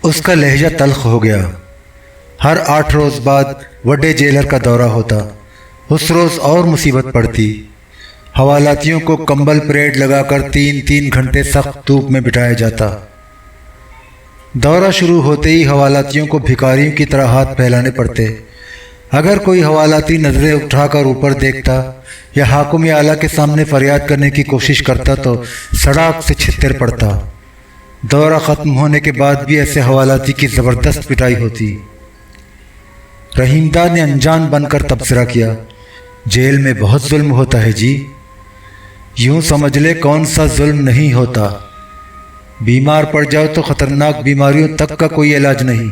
اس کا لہجہ تلخ ہو گیا۔ ہر 8 روز بعد وڈے جیلر کا دورہ ہوتا۔ اس روز اور مصیبت پڑتی۔ حوالاتیوں کو کمبل پریڈ لگا کر 3 گھنٹے سخت دھوپ میں بٹھایا جاتا۔ دورہ شروع ہوتے ہی حوالاتیوں کو بھکاریوں کی طرح ہاتھ پھیلانے پڑتے۔ اگر کوئی حوالاتی نظریں اٹھا کر اوپر دیکھتا یا حاکم اعلیٰ کے سامنے فریاد کرنے کی کوشش کرتا تو سڑاک سے چھتر پڑتا۔ دورہ ختم ہونے کے بعد بھی ایسے حوالاتی کی زبردست پٹائی ہوتی۔ رحیم داد نے انجان بن کر تبصرہ کیا، جیل میں بہت ظلم ہوتا ہے جی۔ یوں سمجھ لے کون سا ظلم نہیں ہوتا۔ بیمار پڑ جاؤ تو خطرناک بیماریوں تک کا کوئی علاج نہیں،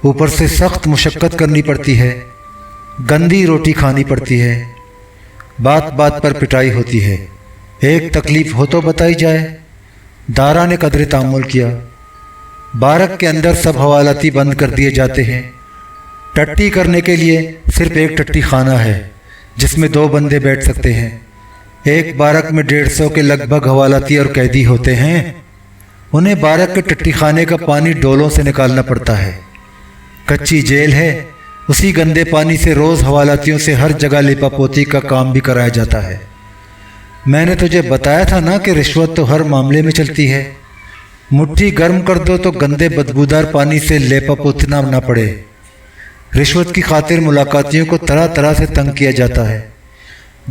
اوپر سے سخت مشقت کرنی پڑتی ہے، گندی روٹی کھانی پڑتی ہے، بات بات پر پٹائی ہوتی ہے۔ ایک تکلیف ہو تو بتائی جائے۔ دارا نے قدر تحمل کیا۔ بارک کے اندر سب حوالاتی بند کر دیے جاتے ہیں۔ ٹٹی کرنے کے لیے صرف ایک ٹٹی خانہ ہے جس میں 2 بندے بیٹھ سکتے ہیں۔ ایک بارک میں 150 کے لگ بھگ حوالاتی اور قیدی ہوتے ہیں۔ انہیں بارک کے ٹٹی خانے کا پانی ڈولوں سے نکالنا پڑتا ہے۔ کچی جیل ہے، اسی گندے پانی سے روز حوالاتیوں سے ہر جگہ لیپا پوتی کا کام بھی کرایا جاتا ہے۔ میں نے تجھے بتایا تھا نا کہ رشوت تو ہر معاملے میں چلتی ہے۔ مٹھی گرم کر دو تو گندے بدبودار پانی سے لیپا پوتنا نہ پڑے۔ رشوت کی خاطر ملاقاتیوں کو طرح طرح سے تنگ کیا جاتا ہے۔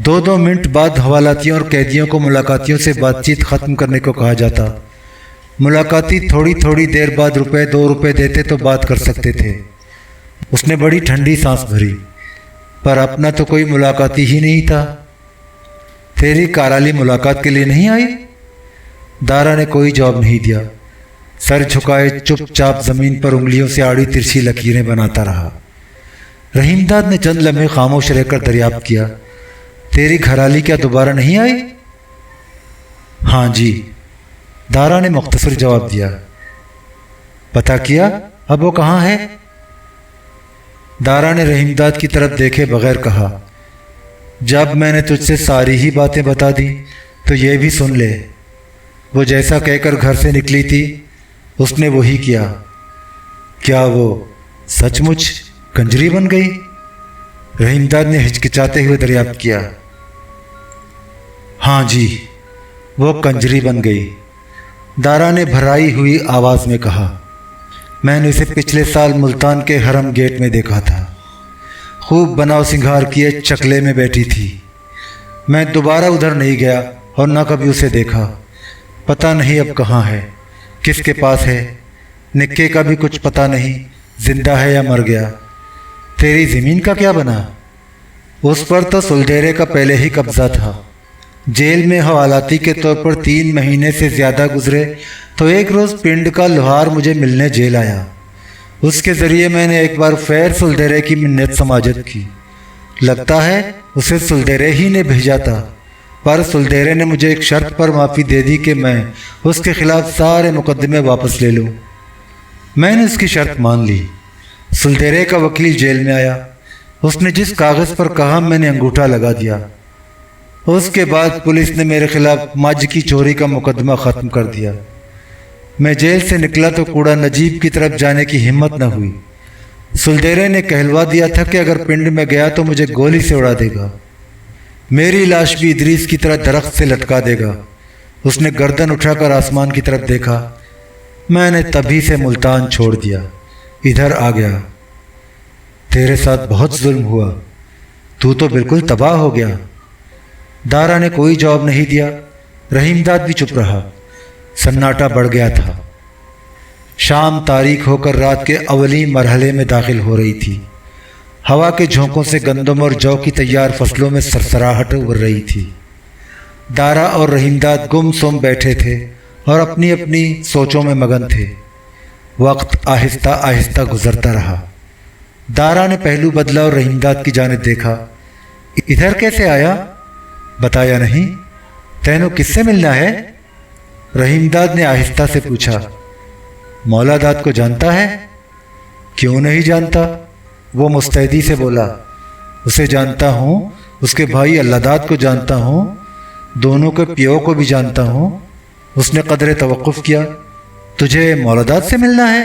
2 منٹ بعد حوالاتیوں اور قیدیوں کو ملاقاتیوں سے بات چیت ختم کرنے کو کہا جاتا۔ ملاقاتی تھوڑی دیر بعد 2 روپے دیتے تو بات کر سکتے تھے۔ اس نے بڑی ٹھنڈی سانس بھری، پر اپنا تو کوئی ملاقاتی ہی نہیں تھا۔ تیری کارالی ملاقات کے لیے نہیں آئی؟ دارا نے کوئی جواب نہیں دیا، سر جھکائے چپ چاپ زمین پر انگلیوں سے آڑی ترچھی لکیریں بناتا رہا۔ رحیم داد نے چند لمحے خاموش رہ کر دریافت کیا، تیری گھرالی کیا دوبارہ نہیں آئی؟ ہاں جی، دارا نے مختصر جواب دیا۔ پتہ کیا اب وہ کہاں ہے؟ دارا نے رحیم داد کی طرف دیکھے بغیر کہا، جب میں نے تجھ سے ساری ہی باتیں بتا دی تو یہ بھی سن لے، وہ جیسا کہہ کر گھر سے نکلی تھی اس نے وہی کیا۔ کیا وہ سچ مچ کنجری بن گئی؟ رحیم داد نے ہچکچاتے ہوئے دریافت کیا۔ ہاں جی، وہ کنجری بن گئی، دارا نے بھرائی ہوئی آواز میں کہا۔ میں نے اسے پچھلے سال ملتان کے حرم گیٹ میں دیکھا تھا، خوب بناؤ سنگھار کیے چکلے میں بیٹھی تھی۔ میں دوبارہ ادھر نہیں گیا اور نہ کبھی اسے دیکھا۔ پتہ نہیں اب کہاں ہے، کس کے پاس ہے، نکے کا بھی کچھ پتہ نہیں، زندہ ہے یا مر گیا۔ تیری زمین کا کیا بنا؟ اس پر تو سلدیرے کا پہلے ہی قبضہ تھا۔ جیل میں حوالاتی کے طور پر 3 مہینے سے زیادہ گزرے تو ایک روز پنڈ کا لوہار مجھے ملنے جیل آیا۔ اس کے ذریعے میں نے ایک بار فیر سلدیرے کی منت سماجت کی۔ لگتا ہے اسے سلدیرے ہی نے بھیجا تھا، پر سلدیرے نے مجھے ایک شرط پر معافی دے دی کہ میں اس کے خلاف سارے مقدمے واپس لے لوں۔ میں نے اس کی شرط مان لی۔ سلدیرے کا وکیل جیل میں آیا، اس نے جس کاغذ پر کہا میں نے انگوٹھا لگا دیا۔ اس کے بعد پولیس نے میرے خلاف مجھ کی چوری کا مقدمہ ختم کر دیا۔ میں جیل سے نکلا تو کوڑا نجیب کی طرف جانے کی ہمت نہ ہوئی۔ سلدیرے نے کہلوا دیا تھا کہ اگر پنڈ میں گیا تو مجھے گولی سے اڑا دے گا، میری لاش بھی ادریس کی طرح درخت سے لٹکا دے گا۔ اس نے گردن اٹھا کر آسمان کی طرف دیکھا۔ میں نے تبھی سے ملتان چھوڑ دیا، ادھر آ گیا۔ تیرے ساتھ بہت ظلم ہوا، تو بالکل تباہ ہو گیا۔ دارا نے کوئی جواب نہیں دیا۔ رحیم داد بھی چپ رہا۔ سناٹا بڑھ گیا تھا۔ شام تاریک ہو کر رات کے اولین مرحلے میں داخل ہو رہی تھی۔ ہوا کے جھونکوں سے گندم اور جو کی تیار فصلوں میں سرسراہٹ ابھر رہی تھی۔ دارا اور رحیم داد گم سم بیٹھے تھے اور اپنی اپنی سوچوں میں مگن تھے۔ وقت آہستہ آہستہ گزرتا رہا۔ دارا نے پہلو بدلا اور رحیم داد کی جانب دیکھا۔ ادھر کیسے آیا؟ بتایا نہیں؟ تینوں کس سے ملنا ہے؟ رحیم داد نے آہستہ سے پوچھا۔ مولا داد کو جانتا ہے؟ کیوں نہیں جانتا؟ وہ مستعدی سے بولا۔ اسے جانتا ہوں، اس کے بھائی اللہ داد کو جانتا ہوں، دونوں کے پیو کو بھی جانتا ہوں۔ اس نے قدر توقف کیا۔ تجھے مولا داد سے ملنا ہے؟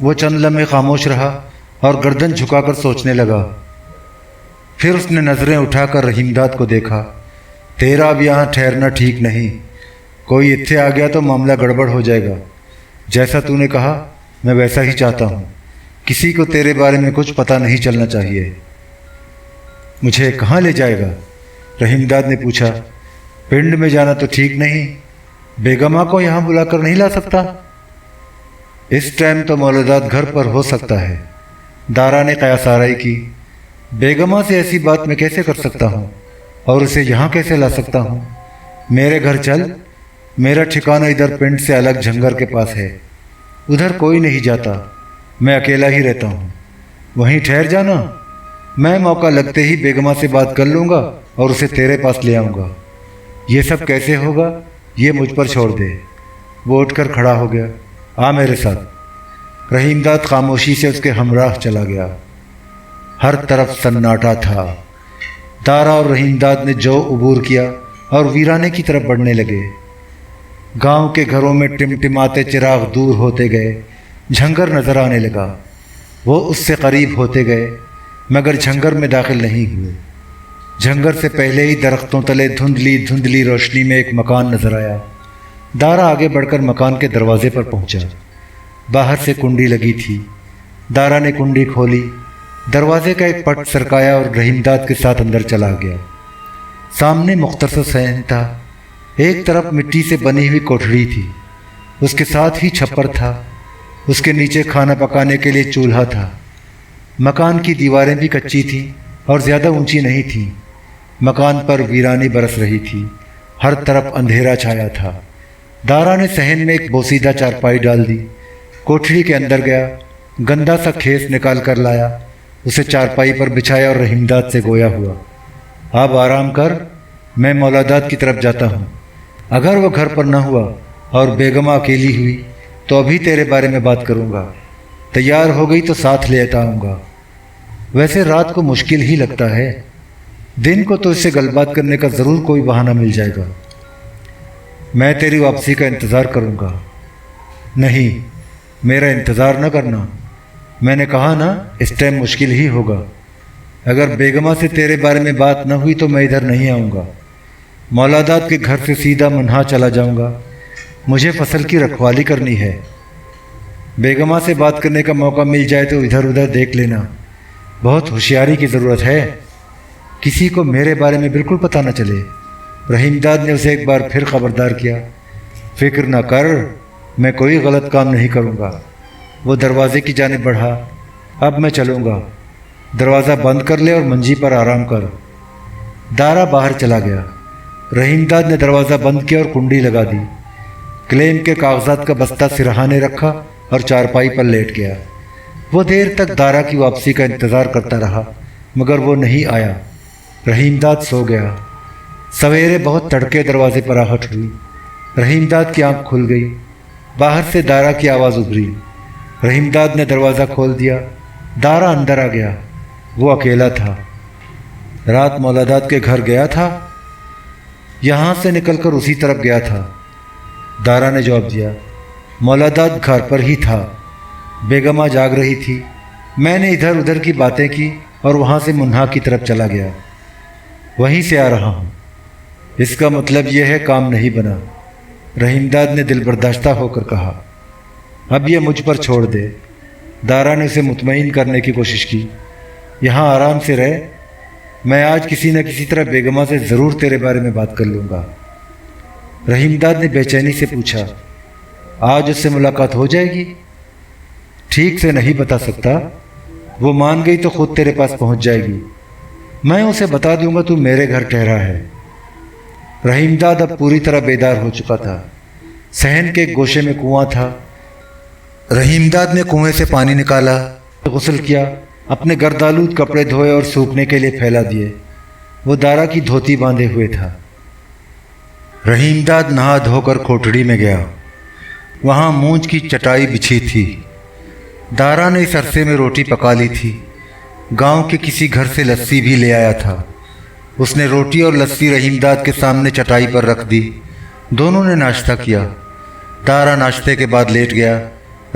وہ چند لمحے خاموش رہا اور گردن جھکا کر سوچنے لگا۔ پھر اس نے نظریں اٹھا کر رحیم داد کو دیکھا۔ تیرا اب یہاں ٹھہرنا ٹھیک نہیں، کوئی اتھے آ گیا تو معاملہ گڑبڑ ہو جائے گا۔ جیسا تو نے کہا میں ویسا ہی چاہتا ہوں، کسی کو تیرے بارے میں کچھ پتہ نہیں چلنا چاہیے۔ مجھے کہاں لے جائے گا؟ رحیم داد نے پوچھا۔ پنڈ میں جانا تو ٹھیک نہیں، بیگمہ کو یہاں بلا کر نہیں لا سکتا؟ اس ٹائم تو مولودات گھر پر ہو سکتا ہے۔ دارا نے قیاس آرائی کی۔ بیگمہ سے ایسی بات میں کیسے کر سکتا ہوں اور اسے یہاں کیسے لا سکتا ہوں؟ میرے گھر چل، میرا ٹھکانہ ادھر پنڈ سے الگ جھنگر کے پاس ہے، ادھر کوئی نہیں جاتا، میں اکیلا ہی رہتا ہوں، وہیں ٹھہر جانا۔ میں موقع لگتے ہی بیگمہ سے بات کر لوں گا اور اسے تیرے پاس لے آؤں گا۔ یہ سب کیسے ہوگا یہ مجھ پر چھوڑ دے۔ وہ اٹھ کر کھڑا ہو گیا۔ آ میرے ساتھ۔ رحیم داد خاموشی سے اس کے ہمراہ چلا گیا۔ ہر طرف سناٹا تھا۔ دارا اور رحیم داد نے جو عبور کیا اور ویرانے کی طرف بڑھنے لگے۔ گاؤں کے گھروں میں ٹمٹماتے چراغ دور ہوتے گئے، جھنگر نظر آنے لگا۔ وہ اس سے قریب ہوتے گئے مگر جھنگر میں داخل نہیں ہوئے۔ جھنگر سے پہلے ہی درختوں تلے دھندلی دھندلی روشنی میں ایک مکان نظر آیا۔ دارا آگے بڑھ کر مکان کے دروازے پر پہنچا۔ باہر سے کنڈی لگی تھی۔ دارا نے کنڈی کھولی، دروازے کا ایک پٹ سرکایا اور رحیم داد کے ساتھ اندر چلا گیا۔ سامنے مختصر صحن تھا۔ ایک طرف مٹی سے بنی ہوئی کوٹھڑی تھی، اس کے ساتھ ہی چھپر تھا، اس کے نیچے کھانا پکانے کے لیے چولہا تھا۔ مکان کی دیواریں بھی کچی تھیں اور زیادہ اونچی نہیں تھیں۔ مکان پر ویرانی برس رہی تھی، ہر طرف اندھیرا چھایا تھا۔ دارا نے صحن میں ایک بوسیدہ چارپائی ڈال دی، کوٹھڑی کے اندر گیا، گندا سا کھیس نکال کر لایا، اسے چارپائی پر بچھایا اور رحیم داد سے گویا ہوا۔ اب آرام کر، میں مولادات کی طرف جاتا ہوں۔ اگر وہ گھر پر نہ ہوا اور بیگمہ اکیلی ہوئی تو ابھی تیرے بارے میں بات کروں گا، تیار ہو گئی تو ساتھ لے آؤں گا۔ ویسے رات کو مشکل ہی لگتا ہے، دن کو تو اس سے گل بات کرنے کا ضرور کوئی بہانہ مل جائے گا۔ میں تیری واپسی کا انتظار کروں گا۔ نہیں، میرا انتظار نہ کرنا، میں نے کہا نا اس ٹائم مشکل ہی ہوگا۔ اگر بیگمہ سے تیرے بارے میں بات نہ ہوئی تو میں ادھر نہیں آؤں گا، مولادات کے گھر سے سیدھا منہا چلا جاؤں گا۔ مجھے فصل کی رکھوالی کرنی ہے، بیگمہ سے بات کرنے کا موقع مل جائے تو ادھر ادھر دیکھ لینا۔ بہت ہوشیاری کی ضرورت ہے، کسی کو میرے بارے میں بالکل پتہ نہ چلے۔ رحیم داد نے اسے ایک بار پھر خبردار کیا۔ فکر نہ کر، میں کوئی غلط کام نہیں کروں گا۔ وہ دروازے کی جانب بڑھا۔ اب میں چلوں گا، دروازہ بند کر لے اور منجی پر آرام کر۔ دارا باہر چلا گیا۔ رحیم داد نے دروازہ بند کیا اور کنڈی لگا دی۔ کلیم کے کاغذات کا بستہ سرہانے رکھا اور چارپائی پر لیٹ گیا۔ وہ دیر تک دارا کی واپسی کا انتظار کرتا رہا مگر وہ نہیں آیا۔ رحیم داد سو گیا۔ سویرے بہت تڑکے دروازے پر آہٹ ہوئی۔ رحیم داد کی آنکھ کھل گئی۔ باہر سے دارا کی آواز ابھری۔ رحیم داد نے دروازہ کھول دیا۔ دارا اندر آ گیا۔ وہ اکیلا تھا۔ رات مولادات کے گھر گیا تھا؟ یہاں سے نکل کر اسی طرف گیا تھا، دارا نے جواب دیا۔ مولادات گھر پر ہی تھا، بیگمہ جاگ رہی تھی۔ میں نے ادھر ادھر کی باتیں کی اور وہاں سے منہا کی طرف چلا گیا، وہیں سے آ رہا ہوں۔ اس کا مطلب یہ ہے کام نہیں بنا، رحیم داد نے دل برداشتہ ہو کر کہا۔ اب یہ مجھ پر چھوڑ دے۔ دارا نے اسے مطمئن کرنے کی کوشش کی۔ یہاں آرام سے رہ، میں آج کسی نہ کسی طرح بیگمہ سے ضرور تیرے بارے میں بات کر لوں گا۔ رحیم داد نے بے چینی سے پوچھا، آج اس سے ملاقات ہو جائے گی؟ ٹھیک سے نہیں بتا سکتا، وہ مان گئی تو خود تیرے پاس پہنچ جائے گی۔ میں اسے بتا دوں گا تو میرے گھر ٹھہرا ہے۔ رحیم داد اب پوری طرح بیدار ہو چکا تھا۔ صحن کے ایک گوشے میں کنواں تھا۔ رحیم داد نے کنویں سے پانی نکالا، غسل کیا، اپنے گردآلود کپڑے دھوئے اور سوکھنے کے لیے پھیلا دیے۔ وہ دارا کی دھوتی باندھے ہوئے تھا۔ رحیم داد نہا دھو کر کوٹھڑی میں گیا۔ وہاں مونج کی چٹائی بچھی تھی۔ دارا نے اس عرصے میں روٹی پکا لی تھی۔ گاؤں کے کسی گھر سے لسی بھی لے آیا تھا۔ اس نے روٹی اور لسی رحیم داد کے سامنے چٹائی پر رکھ دی۔ دونوں نے ناشتہ کیا۔ دارا ناشتے کے بعد لیٹ گیا۔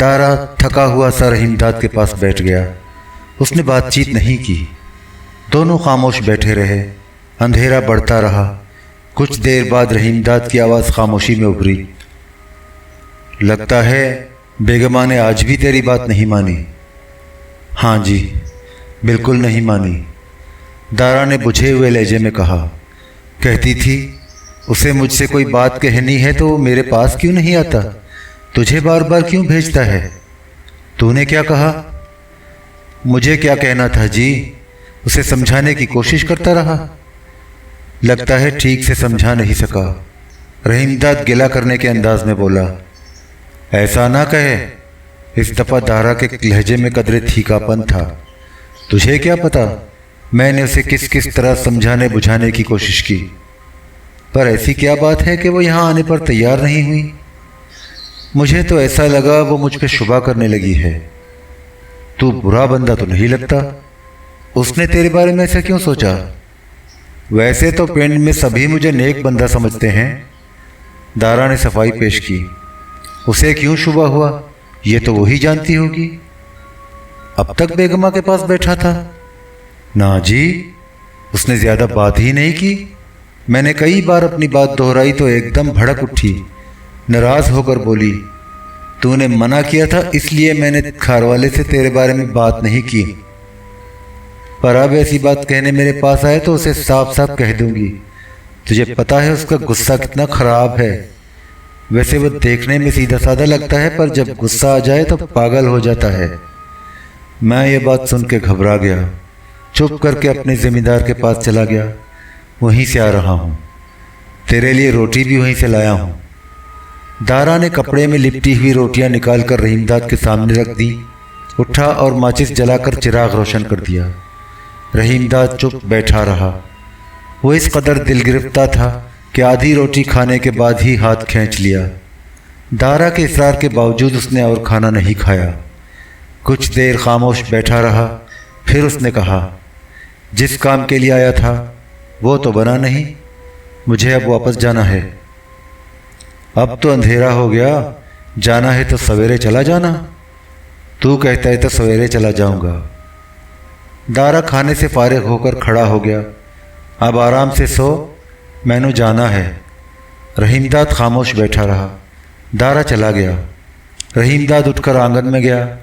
دارا تھکا ہوا سا رحیمداد کے پاس بیٹھ گیا۔ اس نے بات چیت نہیں کی، دونوں خاموش بیٹھے رہے۔ اندھیرا بڑھتا رہا۔ کچھ دیر بعد رحیمداد کی آواز خاموشی میں ابھری، لگتا ہے بیگمہ نے آج بھی تیری بات نہیں مانی۔ ہاں جی، بالکل نہیں مانی، دارا نے بجھے ہوئے لہجے میں کہا۔ کہتی تھی اسے مجھ سے کوئی بات کہنی ہے تو وہ میرے پاس کیوں نہیں آتا، تجھے بار بار کیوں بھیجتا ہے؟ تو نے کیا کہا؟ مجھے کیا کہنا تھا جی، اسے سمجھانے کی کوشش کرتا رہا۔ لگتا ہے ٹھیک سے سمجھا نہیں سکا، رحیمداد گلہ کرنے کے انداز میں بولا۔ ایسا نہ کہے، اس دفعہ دارا کے لہجے میں قدرے تھیکا پن تھا۔ تجھے کیا پتا میں نے اسے کس کس طرح سمجھانے بجھانے کی کوشش کی، پر ایسی کیا بات ہے کہ وہ یہاں آنے پر تیار نہیں ہوئی؟ مجھے تو ایسا لگا وہ مجھ پہ شبہ کرنے لگی ہے۔ تو برا بندہ تو نہیں لگتا، اس نے تیرے بارے میں ایسا کیوں سوچا؟ ویسے تو پنڈ میں سبھی مجھے نیک بندہ سمجھتے ہیں، دارا نے صفائی پیش کی۔ اسے کیوں شبہ ہوا یہ تو وہی جانتی ہوگی۔ اب تک بیگمہ کے پاس بیٹھا تھا؟ نا جی، اس نے زیادہ بات ہی نہیں کی۔ میں نے کئی بار اپنی بات دہرائی تو ایک دم بھڑک اٹھی، ناراض ہو کر بولی، تو نے منع کیا تھا اس لیے میں نے کھاروالے سے تیرے بارے میں بات نہیں کی، پر اب ایسی بات کہنے میرے پاس آئے تو اسے صاف صاف کہہ دوں گی۔ تجھے پتا ہے اس کا غصہ کتنا خراب ہے؟ ویسے وہ دیکھنے میں سیدھا سادہ لگتا ہے، پر جب غصہ آ جائے تو پاگل ہو جاتا ہے۔ میں یہ بات سن کے گھبرا گیا، چپ کر کے اپنے ذمہ دار کے پاس چلا گیا۔ وہیں سے آ رہا ہوں، تیرے لیے روٹی بھی وہیں سے لایا ہوں۔ دارا نے کپڑے میں لپٹی ہوئی روٹیاں نکال کر رحیمداد کے سامنے رکھ دی، اٹھا اور ماچس جلا کر چراغ روشن کر دیا۔ رحیمداد چپ بیٹھا رہا۔ وہ اس قدر دل گرفتہ تھا کہ آدھی روٹی کھانے کے بعد ہی ہاتھ کھینچ لیا۔ دارا کے اصرار کے باوجود اس نے اور کھانا نہیں کھایا۔ کچھ دیر خاموش بیٹھا رہا، پھر اس نے کہا، جس کام کے لیے آیا تھا وہ تو بنا نہیں، مجھے اب واپس جانا ہے۔ اب تو اندھیرا ہو گیا، جانا ہے تو سویرے چلا جانا۔ تو کہتا ہے تو سویرے چلا جاؤں گا۔ دارا کھانے سے فارغ ہو کر کھڑا ہو گیا۔ اب آرام سے سو، میں نے جانا ہے۔ رحیمداد خاموش بیٹھا رہا۔ دارا چلا گیا۔ رحیمداد اٹھ کر آنگن میں گیا،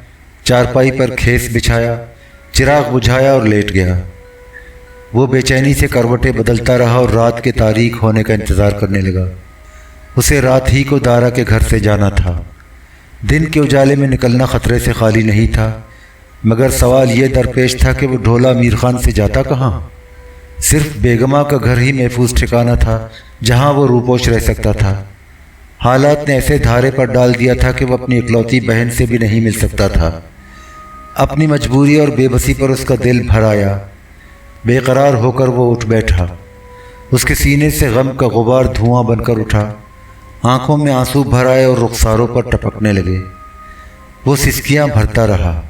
چارپائی پر کھیس بچھایا، چراغ بجھایا اور لیٹ گیا۔ وہ بے چینی سے کروٹیں بدلتا رہا اور رات کے تاریک ہونے کا انتظار کرنے لگا۔ اسے رات ہی کو دارا کے گھر سے جانا تھا۔ دن کے اجالے میں نکلنا خطرے سے خالی نہیں تھا، مگر سوال یہ درپیش تھا کہ وہ ڈھولا میر خان سے جاتا کہاں؟ صرف بیگمہ کا گھر ہی محفوظ ٹھکانہ تھا جہاں وہ روپوش رہ سکتا تھا۔ حالات نے ایسے دھارے پر ڈال دیا تھا کہ وہ اپنی اکلوتی بہن سے بھی نہیں مل سکتا تھا۔ اپنی مجبوری اور بے بسی پر اس کا دل بھر آیا۔ بے قرار ہو کر وہ اٹھ بیٹھا۔ اس کے سینے سے غم کا غبار دھواں بن کر اٹھا، آنکھوں میں آنسو بھر آئے اور رخساروں پر ٹپکنے لگے۔ وہ سسکیاں بھرتا رہا۔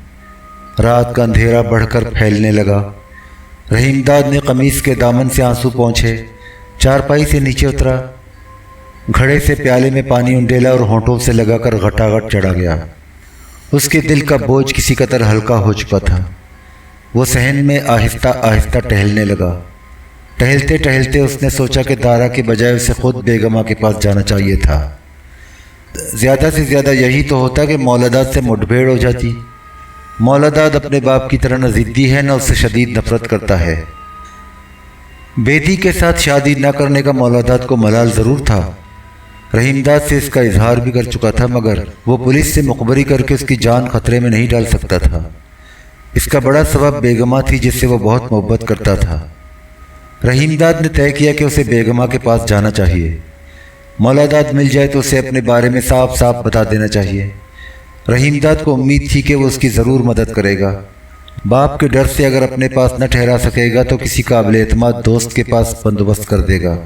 رات کا اندھیرا بڑھ کر پھیلنے لگا۔ رحیمداد نے قمیص کے دامن سے آنسو پونچھے، چارپائی سے نیچے اترا، گھڑے سے پیالے میں پانی انڈیلا اور ہونٹوں سے لگا کر گھٹاگھٹ چڑھا گیا۔ اس کے دل کا بوجھ کسی قدر ہلکا ہو چکا تھا۔ وہ صحن میں آہستہ آہستہ ٹہلنے لگا۔ ٹہلتے ٹہلتے اس نے سوچا کہ دارا کے بجائے اسے خود بیگمہ کے پاس جانا چاہیے تھا۔ زیادہ سے زیادہ یہی تو ہوتا کہ مولداد سے مٹبھیڑ ہو جاتی۔ مولداد اپنے باپ کی طرح نہ ضدی ہے نہ اس سے شدید نفرت کرتا ہے۔ بیٹی کے ساتھ شادی نہ کرنے کا مولداد کو ملال ضرور تھا۔ رحیمداد سے اس کا اظہار بھی کر چکا تھا، مگر وہ پولیس سے مخبری کر کے اس کی جان خطرے میں نہیں ڈال سکتا تھا۔ اس کا بڑا سبب بیگمہ تھی جس سے وہ بہت محبت کرتا تھا۔ رحیمداد نے طے کیا کہ اسے بیگمہ کے پاس جانا چاہیے۔ مولداد مل جائے تو اسے اپنے بارے میں صاف صاف بتا دینا چاہیے۔ رحیمداد کو امید تھی کہ وہ اس کی ضرور مدد کرے گا۔ باپ کے ڈر سے اگر اپنے پاس نہ ٹھہرا سکے گا تو کسی قابل اعتماد دوست کے پاس بندوبست کر دے گا۔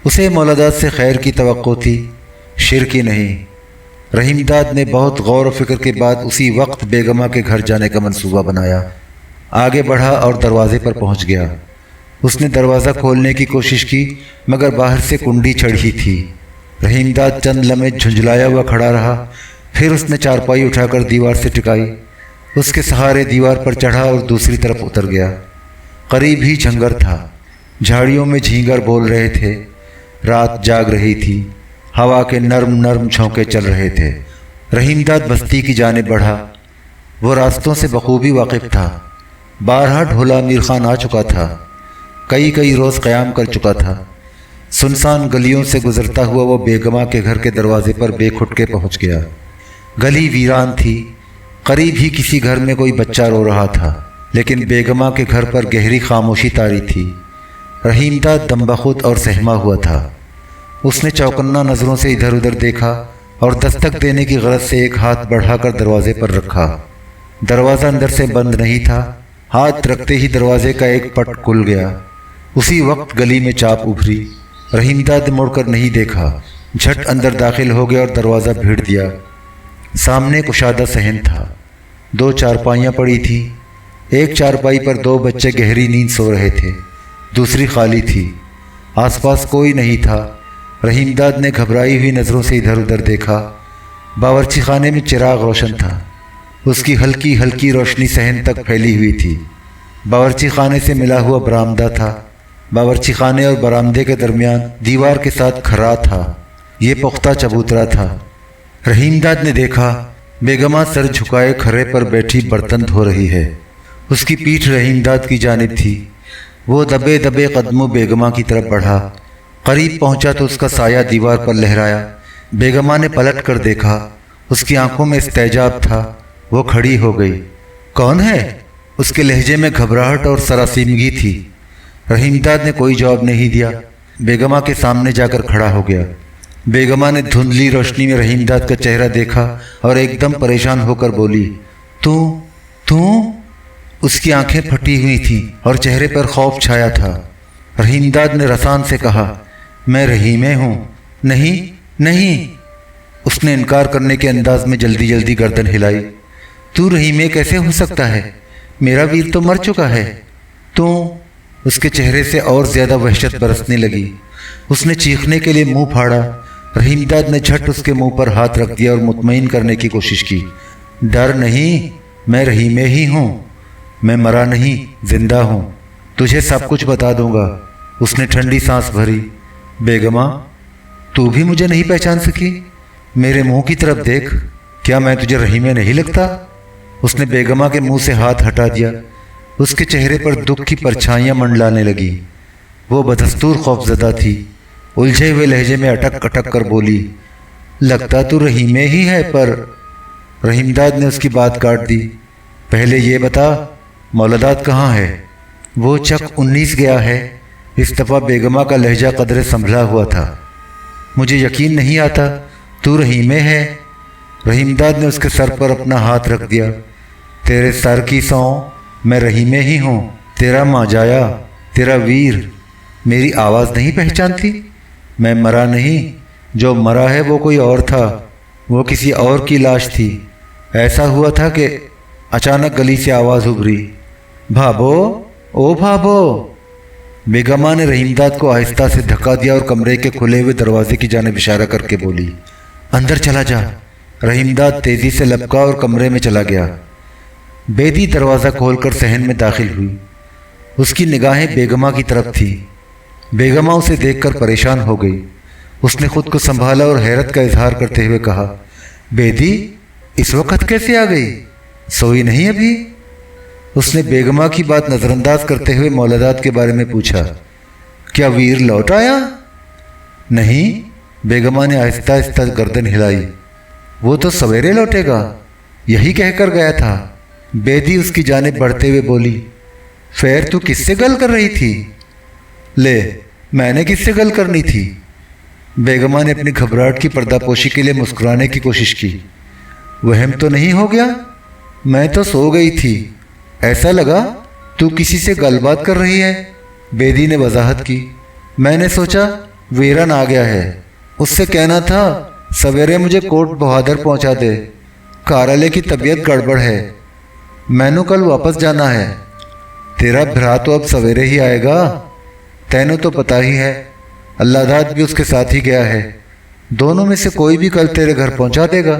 اسے مولداد سے خیر کی توقع تھی، شر کی نہیں۔ رحیمداد نے بہت غور و فکر کے بعد اسی وقت بیگمہ کے گھر جانے کا منصوبہ بنایا۔ آگے بڑھا اور دروازے پر پہنچ گیا۔ اس نے دروازہ کھولنے کی کوشش کی، مگر باہر سے کنڈی چڑھی تھی۔ رحیمداد چند لمحے جھنجھلایا ہوا کھڑا رہا، پھر اس نے چارپائی اٹھا کر دیوار سے ٹکائی، اس کے سہارے دیوار پر چڑھا اور دوسری طرف اتر گیا۔ قریب ہی جھنگر تھا، جھاڑیوں میں جھینگر بول رہے تھے، رات جاگ رہی تھی، ہوا کے نرم نرم جھونکے چل رہے تھے۔ رحیم داد بستی کی جانب بڑھا۔ وہ راستوں سے بخوبی واقف تھا، بارہا ڈھولا امیر خان آ چکا تھا، کئی روز قیام کر چکا تھا۔ سنسان گلیوں سے گزرتا ہوا وہ بیگمہ کے گھر کے دروازے پر بے کھٹ کے پہنچ گیا۔ گلی ویران تھی، قریب ہی کسی گھر میں کوئی بچہ رو رہا تھا، لیکن بیگمہ کے گھر پر گہری خاموشی طاری تھی۔ رحیم داد دم بخود اور سہما ہوا تھا۔ اس نے چوکنا نظروں سے ادھر ادھر دیکھا اور دستک دینے کی غرض سے ایک ہاتھ بڑھا کر دروازے پر رکھا۔ دروازہ اندر سے بند نہیں تھا، ہاتھ رکھتے ہی دروازے کا ایک پٹ کھل گیا۔ اسی وقت گلی میں چاپ ابھری۔ رحیم داد نے مڑ کر نہیں دیکھا، جھٹ اندر داخل ہو گیا اور دروازہ بھیڑ دیا۔ سامنے کشادہ صحن تھا، 2 چارپائیاں پڑی تھیں۔ ایک چارپائی پر 2 بچے گہری نیند سو رہے تھے، دوسری خالی تھی، آس پاس کوئی نہیں تھا۔ رحیم داد نے گھبرائی ہوئی نظروں سے ادھر ادھر دیکھا۔ باورچی خانے میں چراغ روشن تھا، اس کی ہلکی ہلکی روشنی صحن تک پھیلی ہوئی تھی۔ باورچی خانے سے ملا ہوا برآمدہ تھا، باورچی خانے اور برآمدے کے درمیان دیوار کے ساتھ کھرا تھا، یہ پختہ چبوترا تھا۔ رحیم داد نے دیکھا بیگمہ سر جھکائے کھرے پر بیٹھی برتن دھو رہی ہے، اس کی پیٹھ رحیم داد کی جانب تھی۔ وہ دبے دبے قدموں بیگمہ کی طرف بڑھا، قریب پہنچا تو اس کا سایہ دیوار پر لہرایا۔ بیگمہ نے پلٹ کر دیکھا، اس کی آنکھوں میں استعجاب تھا۔ وہ کھڑی ہو گئی۔ کون ہے؟ اس کے لہجے میں گھبراہٹ اور سراسیمگی تھی۔ رحیم داد نے کوئی جواب نہیں دیا، بیگمہ کے سامنے جا کر کھڑا ہو گیا۔ بیگمہ نے دھندلی روشنی میں رحیم داد کا چہرہ دیکھا اور ایک دم پریشان ہو کر بولی، تو اس کی آنکھیں پھٹی ہوئی تھیں اور چہرے پر خوف چھایا تھا۔ رحیم داد نے رسان سے کہا، میں رحیمہ ہوں۔ نہیں، اس نے انکار کرنے کے انداز میں جلدی جلدی گردن ہلائی۔ تو رحیمہ کیسے ہو سکتا ہے؟ میرا ویر تو مر چکا ہے۔ تو اس کے چہرے سے اور زیادہ وحشت برسنے لگی۔ اس نے چیخنے کے لیے منہ پھاڑا۔ رحیم داد نے جھٹ اس کے منہ پر ہاتھ رکھ دیا اور مطمئن کرنے کی کوشش کی، ڈر نہیں، میں رحیمہ ہی ہوں، میں مرا نہیں، زندہ ہوں، تجھے سب کچھ بتا دوں گا۔ اس نے ٹھنڈی سانس بھری۔ بیگمہ، تو بھی مجھے نہیں پہچان سکی؟ میرے منہ کی طرف دیکھ، کیا میں تجھے رحیمہ نہیں لگتا؟ اس نے بیگمہ کے منہ سے ہاتھ ہٹا دیا۔ اس کے چہرے پر دکھ کی پرچھائیاں منڈلانے لگی۔ وہ بدستور خوف زدہ تھی، الجھے ہوئے لہجے میں اٹک اٹک کر بولی، لگتا تو رحیمہ ہی ہے پر… رحیم داد نے اس کی بات کاٹ دی۔ پہلے یہ بتا، مولداد کہاں ہے؟ وہ چک 19 گیا ہے۔ اس دفعہ بیگمہ کا لہجہ قدرے سنبھلا ہوا تھا۔ مجھے یقین نہیں آتا تو رحیمہ ہے۔ رحیم داد نے اس کے سر پر اپنا ہاتھ رکھ دیا۔ تیرے سر کی سوں، میں رحیمہ ہی ہوں، تیرا ماجایا، تیرا ویر۔ میری آواز نہیں پہچانتی؟ میں مرا نہیں، جو مرا ہے وہ کوئی اور تھا، وہ کسی اور کی لاش تھی۔ ایسا ہوا تھا کہ اچانک گلی سے آواز ابھری، بھابو، او بھابو۔ بیگمہ نے رحیم داد کو آہستہ سے دھکا دیا اور کمرے کے کھلے ہوئے دروازے کی جانب اشارہ کر کے بولی، اندر چلا جا۔ رحیم داد تیزی سے لپکا اور کمرے میں چلا گیا۔ بیدی دروازہ کھول کر صحن میں داخل ہوئی۔ اس کی نگاہیں بیگمہ کی طرف تھیں۔ بیگمہ اسے دیکھ کر پریشان ہو گئی۔ اس نے خود کو سنبھالا اور حیرت کا اظہار کرتے ہوئے کہا، بیدی اس وقت کیسے آ گئی؟ سوئی نہیں ابھی؟ اس نے بیگمہ کی بات نظر انداز کرتے ہوئے مولداد کے بارے میں پوچھا، کیا ویر لوٹ آیا؟ نہیں، بیگمہ نے آہستہ آہستہ گردن ہلائی، وہ تو سویرے لوٹے گا، یہی کہہ کر گیا تھا۔ بیدی اس کی جانب بڑھتے ہوئے بولی، فیر تو کس سے گل کر رہی تھی؟ لے، میں نے کس سے گل کرنی تھی؟ بیگمہ نے اپنی گھبراہٹ کی پردہ پوشی کے لیے مسکرانے کی کوشش کی۔ وہم تو نہیں ہو گیا؟ میں تو سو گئی تھی، ایسا لگا تو کسی سے گل بات کر رہی ہے۔ بیدی نے وضاحت کی، میں نے سوچا ویرن آ گیا ہے، اس سے کہنا تھا سویرے مجھے کوٹ بہادر پہنچا دے، کارالے کی طبیعت گڑبڑ ہے، میں نو کل واپس جانا ہے۔ تیرا بھرا تو اب سویرے ہی آئے گا، تینوں تو پتہ ہی ہے، اللہ داد بھی اس کے ساتھ ہی گیا ہے، دونوں میں سے کوئی بھی کل تیرے گھر پہنچا دے گا۔